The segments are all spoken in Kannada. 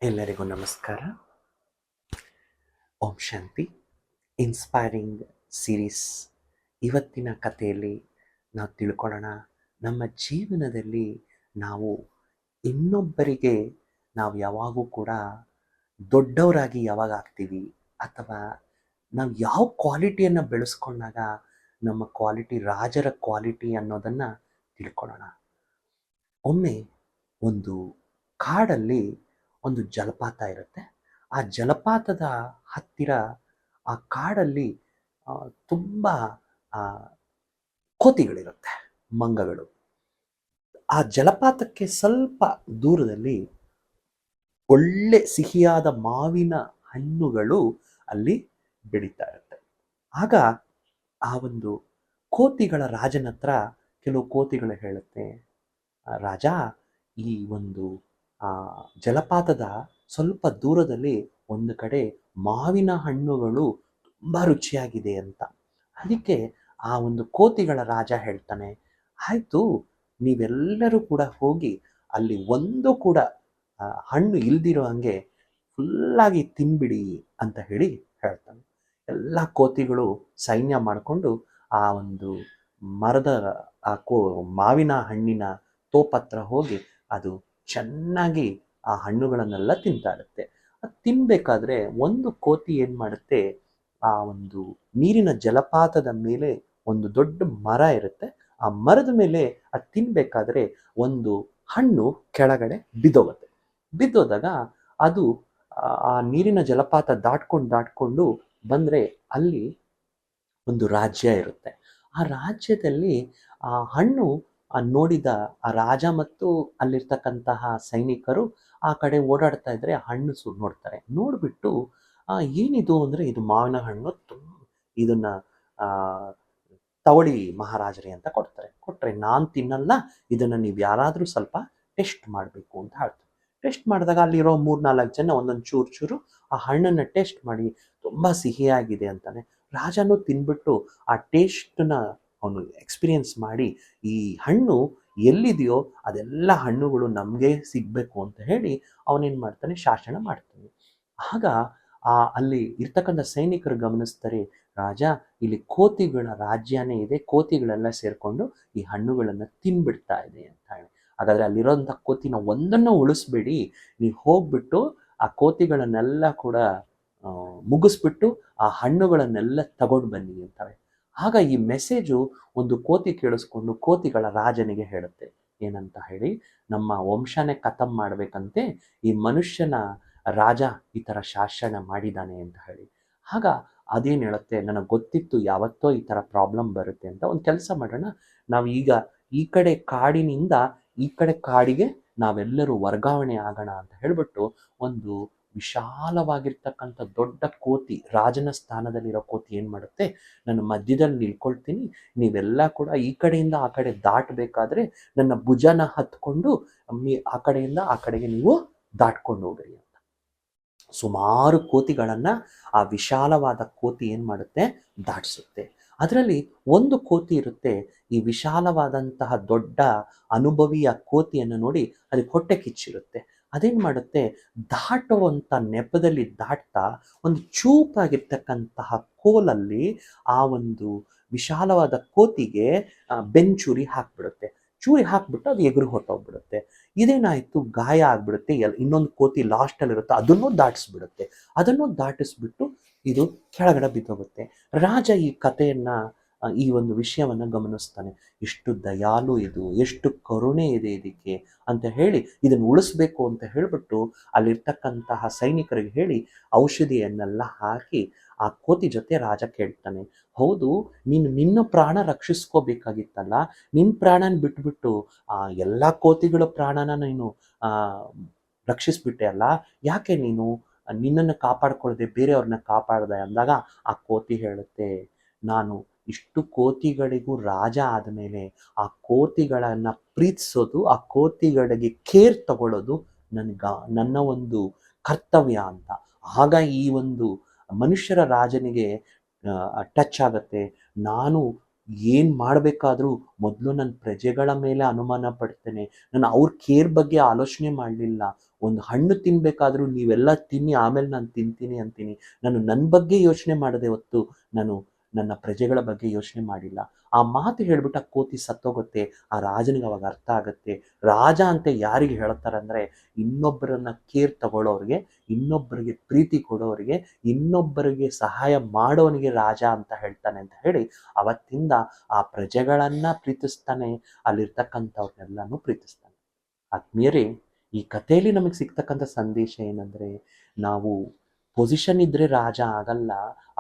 ಎಲ್ಲರಿಗೂ ನಮಸ್ಕಾರ. ಓಂ ಶಾಂತಿ. ಇನ್ಸ್ಪೈರಿಂಗ್ ಸೀರೀಸ್ ಇವತ್ತಿನ ಕಥೆಯಲ್ಲಿ ನಾವು ತಿಳ್ಕೊಳ್ಳೋಣ. ನಮ್ಮ ಜೀವನದಲ್ಲಿ ನಾವು ಇನ್ನೊಬ್ಬರಿಗೆ ನಾವು ಯಾವಾಗೂ ಕೂಡ ದೊಡ್ಡವರಾಗಿ ಯಾವಾಗ ಆಗ್ತೀವಿ, ಅಥವಾ ನಾವು ಯಾವ ಕ್ವಾಲಿಟಿಯನ್ನು ಬೆಳೆಸ್ಕೊಂಡಾಗ ನಮ್ಮ ಕ್ವಾಲಿಟಿ ರಾಜರ ಕ್ವಾಲಿಟಿ ಅನ್ನೋದನ್ನು ತಿಳ್ಕೊಳ್ಳೋಣ. ಒಮ್ಮೆ ಒಂದು ಕಾಡಲ್ಲಿ ಒಂದು ಜಲಪಾತ ಇರುತ್ತೆ. ಆ ಜಲಪಾತದ ಹತ್ತಿರ ಆ ಕಾಡಲ್ಲಿ ತುಂಬ ಕೋತಿಗಳಿರುತ್ತೆ, ಮಂಗಗಳು. ಆ ಜಲಪಾತಕ್ಕೆ ಸ್ವಲ್ಪ ದೂರದಲ್ಲಿ ಒಳ್ಳೆ ಸಿಹಿಯಾದ ಮಾವಿನ ಹಣ್ಣುಗಳು ಅಲ್ಲಿ ಬೆಳೀತಾ ಇರುತ್ತೆ. ಆಗ ಆ ಒಂದು ಕೋತಿಗಳ ರಾಜನ ಹತ್ರ ಕೆಲವು ಕೋತಿಗಳು ಹೇಳುತ್ತೆ, ರಾಜ, ಈ ಒಂದು ಜಲಪಾತದ ಸ್ವಲ್ಪ ದೂರದಲ್ಲಿ ಒಂದು ಕಡೆ ಮಾವಿನ ಹಣ್ಣುಗಳು ತುಂಬ ರುಚಿಯಾಗಿದೆ ಅಂತ. ಅದಕ್ಕೆ ಆ ಒಂದು ಕೋತಿಗಳ ರಾಜ ಹೇಳ್ತಾನೆ, ಆಯಿತು, ನೀವೆಲ್ಲರೂ ಕೂಡ ಹೋಗಿ ಅಲ್ಲಿ ಒಂದು ಕೂಡ ಹಣ್ಣು ಇಲ್ದಿರೋ ಹಂಗೆ ಫುಲ್ಲಾಗಿ ತಿನ್ಬಿಡಿ ಅಂತ ಹೇಳಿ ಹೇಳ್ತಾನೆ. ಎಲ್ಲ ಕೋತಿಗಳು ಸೈನ್ಯ ಮಾಡಿಕೊಂಡು ಆ ಒಂದು ಮರದ ಮಾವಿನ ಹಣ್ಣಿನ ತೋಪತ್ರ ಹೋಗಿ ಅದು ಚೆನ್ನಾಗಿ ಆ ಹಣ್ಣುಗಳನ್ನೆಲ್ಲ ತಿಂತಾ ಇರುತ್ತೆ. ಅದು ತಿನ್ಬೇಕಾದ್ರೆ ಒಂದು ಕೋತಿ ಏನು ಮಾಡುತ್ತೆ, ಆ ಒಂದು ನೀರಿನ ಜಲಪಾತದ ಮೇಲೆ ಒಂದು ದೊಡ್ಡ ಮರ ಇರುತ್ತೆ. ಆ ಮರದ ಮೇಲೆ ಅದು ತಿನ್ಬೇಕಾದ್ರೆ ಒಂದು ಹಣ್ಣು ಕೆಳಗಡೆ ಬಿದ್ದೋಗುತ್ತೆ. ಬಿದ್ದೋದಾಗ ಅದು ಆ ನೀರಿನ ಜಲಪಾತ ದಾಟ್ಕೊಂಡು ಬಂದರೆ ಅಲ್ಲಿ ಒಂದು ರಾಜ್ಯ ಇರುತ್ತೆ. ಆ ರಾಜ್ಯದಲ್ಲಿ ಆ ಹಣ್ಣು ನೋಡಿದ ಆ ರಾಜ ಮತ್ತು ಅಲ್ಲಿರ್ತಕ್ಕಂತಹ ಸೈನಿಕರು ಆ ಕಡೆ ಓಡಾಡ್ತಾ ಇದ್ರೆ ಆ ಹಣ್ಣು ನೋಡ್ತಾರೆ. ನೋಡಿಬಿಟ್ಟು ಏನಿದು ಅಂದರೆ, ಇದು ಮಾವಿನ ಹಣ್ಣು, ಇದನ್ನ ತಗೊಳ್ಳಿ ಮಹಾರಾಜರೇ ಅಂತ ಕೊಟ್ಟರೆ ನಾನು ತಿನ್ನಲ್ಲ, ಇದನ್ನು ನೀವು ಯಾರಾದರೂ ಸ್ವಲ್ಪ ಟೆಸ್ಟ್ ಮಾಡಬೇಕು ಅಂತ ಹೇಳ್ತಾರೆ. ಟೆಸ್ಟ್ ಮಾಡಿದಾಗ ಅಲ್ಲಿರೋ 3-4 ಜನ ಒಂದೊಂದು ಚೂರು ಆ ಹಣ್ಣನ್ನು ಟೆಸ್ಟ್ ಮಾಡಿ ತುಂಬ ಸಿಹಿಯಾಗಿದೆ ಅಂತಾನೆ. ರಾಜನೂ ತಿನ್ಬಿಟ್ಟು ಆ ಟೇಸ್ಟನ್ನ ಅವನು ಎಕ್ಸ್ಪೀರಿಯನ್ಸ್ ಮಾಡಿ, ಈ ಹಣ್ಣು ಎಲ್ಲಿದೆಯೋ ಅದೆಲ್ಲ ಹಣ್ಣುಗಳು ನಮಗೆ ಸಿಗಬೇಕು ಅಂತ ಹೇಳಿ ಅವನೇನು ಮಾಡ್ತಾನೆ, ಶಾಸನ ಮಾಡ್ತಾನೆ. ಆಗ ಅಲ್ಲಿ ಇರ್ತಕ್ಕಂಥ ಸೈನಿಕರು ಗಮನಿಸ್ತಾರೆ, ರಾಜ, ಇಲ್ಲಿ ಕೋತಿಗಳ ರಾಜ್ಯನೇ ಇದೆ, ಕೋತಿಗಳೆಲ್ಲ ಸೇರಿಕೊಂಡು ಈ ಹಣ್ಣುಗಳನ್ನು ತಿನ್ಬಿಡ್ತಾ ಇದೆ ಅಂತ ಹೇಳಿ. ಹಾಗಾದರೆ ಅಲ್ಲಿರೋಂಥ ಕೋತಿನ ಒಂದನ್ನು ಉಳಿಸ್ಬೇಡಿ, ನೀವು ಹೋಗ್ಬಿಟ್ಟು ಆ ಕೋತಿಗಳನ್ನೆಲ್ಲ ಕೂಡ ಮುಗಿಸ್ಬಿಟ್ಟು ಆ ಹಣ್ಣುಗಳನ್ನೆಲ್ಲ ತಗೊಂಡು ಬನ್ನಿ ಅಂತಾರೆ. ಆಗ ಈ ಮೆಸೇಜು ಒಂದು ಕೋತಿ ಕೇಳಿಸ್ಕೊಂಡು ಕೋತಿಗಳ ರಾಜನಿಗೆ ಹೇಳುತ್ತೆ, ಏನಂತ ಹೇಳಿ, ನಮ್ಮ ವಂಶನೇ ಖತಮ್ ಮಾಡಬೇಕಂತೆ ಈ ಮನುಷ್ಯನ ರಾಜ ಈ ಥರ ಶಾಸನ ಮಾಡಿದ್ದಾನೆ ಅಂತ ಹೇಳಿ. ಆಗ ಅದೇನು ಹೇಳುತ್ತೆ, ನನಗೆ ಗೊತ್ತಿತ್ತು ಯಾವತ್ತೋ ಈ ಥರ ಪ್ರಾಬ್ಲಮ್ ಬರುತ್ತೆ ಅಂತ. ಒಂದು ಕೆಲಸ ಮಾಡೋಣ, ನಾವು ಈಗ ಈ ಕಡೆ ಕಾಡಿನಿಂದ ಈ ಕಡೆ ಕಾಡಿಗೆ ನಾವೆಲ್ಲರೂ ವರ್ಗಾವಣೆ ಆಗೋಣ ಅಂತ ಹೇಳಿಬಿಟ್ಟು ಒಂದು ವಿಶಾಲವಾಗಿರ್ತಕ್ಕಂಥ ದೊಡ್ಡ ಕೋತಿ, ರಾಜನ ಸ್ಥಾನದಲ್ಲಿರೋ ಕೋತಿ ಏನು ಮಾಡುತ್ತೆ, ನಾನು ಮಧ್ಯದಲ್ಲಿ ನಿಲ್ಕೊಳ್ತೀನಿ, ನೀವೆಲ್ಲ ಕೂಡ ಈ ಕಡೆಯಿಂದ ಆ ಕಡೆ ದಾಟಬೇಕಾದ್ರೆ ನನ್ನ ಭುಜನ ಹತ್ಕೊಂಡು ಆ ಕಡೆಯಿಂದ ಆ ಕಡೆಗೆ ನೀವು ದಾಟ್ಕೊಂಡು ಹೋಗ್ರಿ ಅಂತ. ಸುಮಾರು ಕೋತಿಗಳನ್ನು ಆ ವಿಶಾಲವಾದ ಕೋತಿ ಏನು ಮಾಡುತ್ತೆ, ದಾಟಿಸುತ್ತೆ. ಅದರಲ್ಲಿ ಒಂದು ಕೋತಿ ಇರುತ್ತೆ, ಈ ವಿಶಾಲವಾದಂತಹ ದೊಡ್ಡ ಅನುಭವಿಯ ಕೋತಿಯನ್ನು ನೋಡಿ ಅದಕ್ಕೆ ಹೊಟ್ಟೆ ಕಿಚ್ಚಿರುತ್ತೆ. ಅದೇನು ಮಾಡುತ್ತೆ, ದಾಟುವಂಥ ನೆಪದಲ್ಲಿ ದಾಟ್ತಾ ಒಂದು ಚೂಪಾಗಿರ್ತಕ್ಕಂತಹ ಕೋಲಲ್ಲಿ ಆ ಒಂದು ವಿಶಾಲವಾದ ಕೋತಿಗೆ ಬೆಂಚೂರಿ ಹಾಕ್ಬಿಡುತ್ತೆ. ಚೂರಿ ಹಾಕ್ಬಿಟ್ಟು ಅದು ಎದುರು ಹೊಟ್ಟೋಗ್ಬಿಡುತ್ತೆ. ಇದೇನಾಯಿತು, ಗಾಯ ಆಗ್ಬಿಡುತ್ತೆ. ಇನ್ನೊಂದು ಕೋತಿ ಲಾಸ್ಟಲ್ಲಿರುತ್ತೆ, ಅದನ್ನು ದಾಟಿಸ್ಬಿಡುತ್ತೆ. ಅದನ್ನು ದಾಟಿಸ್ಬಿಟ್ಟು ಇದು ಕೆಳಗಡೆ ಬಿದ್ದೋಗುತ್ತೆ. ರಾಜ ಈ ಕಥೆಯನ್ನು, ಈ ಒಂದು ವಿಷಯವನ್ನು ಗಮನಿಸ್ತಾನೆ. ಎಷ್ಟು ದಯಾಲು ಇದು, ಎಷ್ಟು ಕರುಣೆ ಇದೆ ಇದಕ್ಕೆ ಅಂತ ಹೇಳಿ ಇದನ್ನು ಉಳಿಸ್ಬೇಕು ಅಂತ ಹೇಳಿಬಿಟ್ಟು ಅಲ್ಲಿರ್ತಕ್ಕಂತಹ ಸೈನಿಕರಿಗೆ ಹೇಳಿ ಔಷಧಿಯನ್ನೆಲ್ಲ ಹಾಕಿ ಆ ಕೋತಿ ಜೊತೆ ರಾಜ ಕೇಳ್ತಾನೆ, ಹೌದು, ನೀನು ನಿನ್ನ ಪ್ರಾಣ ರಕ್ಷಿಸ್ಕೋಬೇಕಾಗಿತ್ತಲ್ಲ, ನಿನ್ನ ಪ್ರಾಣನ ಬಿಟ್ಬಿಟ್ಟು ಎಲ್ಲ ಕೋತಿಗಳ ಪ್ರಾಣನ ನೀನು ರಕ್ಷಿಸ್ಬಿಟ್ಟೆ ಅಲ್ಲ, ಯಾಕೆ ನೀನು ನಿನ್ನನ್ನು ಕಾಪಾಡ್ಕೊಳ್ಳದೆ ಬೇರೆಯವ್ರನ್ನ ಕಾಪಾಡ್ದೆ ಅಂದಾಗ ಆ ಕೋತಿ ಹೇಳುತ್ತೆ, ನಾನು ಇಷ್ಟು ಕೋತಿಗಳಿಗೂ ರಾಜ ಆದಮೇಲೆ ಆ ಕೋತಿಗಳನ್ನು ಪ್ರೀತಿಸೋದು, ಆ ಕೋತಿಗಳಿಗೆ ಕೇರ್ ತಗೊಳ್ಳೋದು ನನ್ನ ಒಂದು ಕರ್ತವ್ಯ ಅಂತ. ಆಗ ಈ ಒಂದು ಮನುಷ್ಯರ ರಾಜನಿಗೆ ಟಚ್ ಆಗುತ್ತೆ. ನಾನು ಏನು ಮಾಡಬೇಕಾದ್ರೂ ಮೊದಲು ನನ್ನ ಪ್ರಜೆಗಳ ಮೇಲೆ ಅನುಮಾನ ಪಡ್ತೇನೆ, ನಾನು ಅವ್ರ ಕೇರ್ ಬಗ್ಗೆ ಆಲೋಚನೆ ಮಾಡಲಿಲ್ಲ. ಒಂದು ಹಣ್ಣು ತಿನ್ಬೇಕಾದ್ರೂ ನೀವೆಲ್ಲ ತಿನ್ನಿ ಆಮೇಲೆ ನಾನು ತಿಂತೀನಿ ಅಂತೀನಿ. ನಾನು ನನ್ನ ಬಗ್ಗೆ ಯೋಚನೆ ಮಾಡದೆ ಹೊತ್ತು ನಾನು ನನ್ನ ಪ್ರಜೆಗಳ ಬಗ್ಗೆ ಯೋಚನೆ ಮಾಡಿಲ್ಲ. ಆ ಮಾತು ಹೇಳ್ಬಿಟ್ಟು ಆ ಕೋತಿ ಸತ್ತೋಗುತ್ತೆ. ಆ ರಾಜನಿಗೆ ಅವಾಗ ಅರ್ಥ ಆಗುತ್ತೆ. ರಾಜ ಅಂತ ಯಾರಿಗೆ ಹೇಳ್ತಾರೆ ಅಂದರೆ, ಇನ್ನೊಬ್ಬರನ್ನ ಕೇರ್ ತಗೊಳ್ಳೋರಿಗೆ, ಇನ್ನೊಬ್ಬರಿಗೆ ಪ್ರೀತಿ ಕೊಡೋರಿಗೆ, ಇನ್ನೊಬ್ಬರಿಗೆ ಸಹಾಯ ಮಾಡೋನಿಗೆ ರಾಜ ಅಂತ ಹೇಳ್ತಾನೆ ಅಂತ ಹೇಳಿ ಅವತ್ತಿಂದ ಆ ಪ್ರಜೆಗಳನ್ನ ಪ್ರೀತಿಸ್ತಾನೆ, ಅಲ್ಲಿರ್ತಕ್ಕಂಥವ್ರನ್ನೆಲ್ಲನೂ ಪ್ರೀತಿಸ್ತಾನೆ. ಆತ್ಮೀಯರೇ, ಈ ಕಥೆಯಲ್ಲಿ ನಮಗೆ ಸಿಗ್ತಕ್ಕಂಥ ಸಂದೇಶ ಏನಂದರೆ, ನಾವು ಪೊಸಿಷನ್ ಇದ್ದರೆ ರಾಜ ಆಗಲ್ಲ.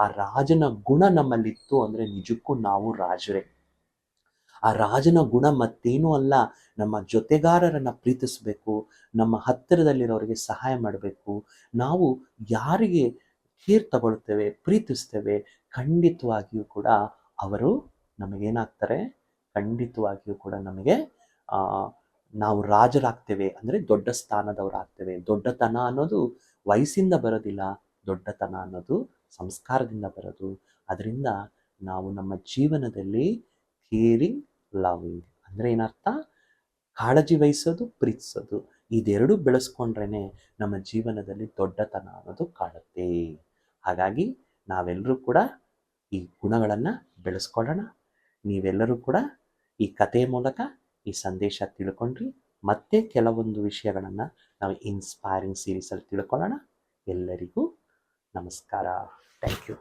ಆ ರಾಜನ ಗುಣ ನಮ್ಮಲ್ಲಿತ್ತು ಅಂದರೆ ನಿಜಕ್ಕೂ ನಾವು ರಾಜರೇ. ಆ ರಾಜನ ಗುಣ ಮತ್ತೇನೂ ಅಲ್ಲ, ನಮ್ಮ ಜೊತೆಗಾರರನ್ನು ಪ್ರೀತಿಸಬೇಕು, ನಮ್ಮ ಹತ್ತಿರದಲ್ಲಿರೋರಿಗೆ ಸಹಾಯ ಮಾಡಬೇಕು. ನಾವು ಯಾರಿಗೆ ಕೇರ್ ತಗೊಳ್ತೇವೆ, ಪ್ರೀತಿಸ್ತೇವೆ, ಖಂಡಿತವಾಗಿಯೂ ಕೂಡ ಅವರು ನಮಗೇನಾಗ್ತಾರೆ, ಖಂಡಿತವಾಗಿಯೂ ಕೂಡ ನಮಗೆ ನಾವು ರಾಜರಾಗ್ತೇವೆ, ಅಂದರೆ ದೊಡ್ಡ ಸ್ಥಾನದವರಾಗ್ತೇವೆ. ದೊಡ್ಡತನ ಅನ್ನೋದು ವಯಸ್ಸಿಂದ ಬರೋದಿಲ್ಲ, ದೊಡ್ಡತನ ಅನ್ನೋದು ಸಂಸ್ಕಾರದಿಂದ ಬರೋದು. ಅದರಿಂದ ನಾವು ನಮ್ಮ ಜೀವನದಲ್ಲಿ ಕೇರಿಂಗ್, ಲವಿಂಗ್ ಅಂದರೆ ಏನರ್ಥ, ಕಾಳಜಿ ವಹಿಸೋದು, ಪ್ರೀತಿಸೋದು, ಇದೆರಡು ಬೆಳೆಸ್ಕೊಂಡ್ರೇ ನಮ್ಮ ಜೀವನದಲ್ಲಿ ದೊಡ್ಡತನ ಅನ್ನೋದು ಕಾಣುತ್ತೆ. ಹಾಗಾಗಿ ನಾವೆಲ್ಲರೂ ಕೂಡ ಈ ಗುಣಗಳನ್ನು ಬೆಳೆಸ್ಕೊಳ್ಳೋಣ. ನೀವೆಲ್ಲರೂ ಕೂಡ ಈ ಕಥೆಯ ಮೂಲಕ ಈ ಸಂದೇಶ ತಿಳ್ಕೊಂಡ್ರಿ. ಮತ್ತೆ ಕೆಲವೊಂದು ವಿಷಯಗಳನ್ನು ನಾವು ಇನ್ಸ್ಪೈರಿಂಗ್ ಸೀರೀಸಲ್ಲಿ ತಿಳ್ಕೊಳ್ಳೋಣ. ಎಲ್ಲರಿಗೂ ನಮಸ್ಕಾರ. Thank you.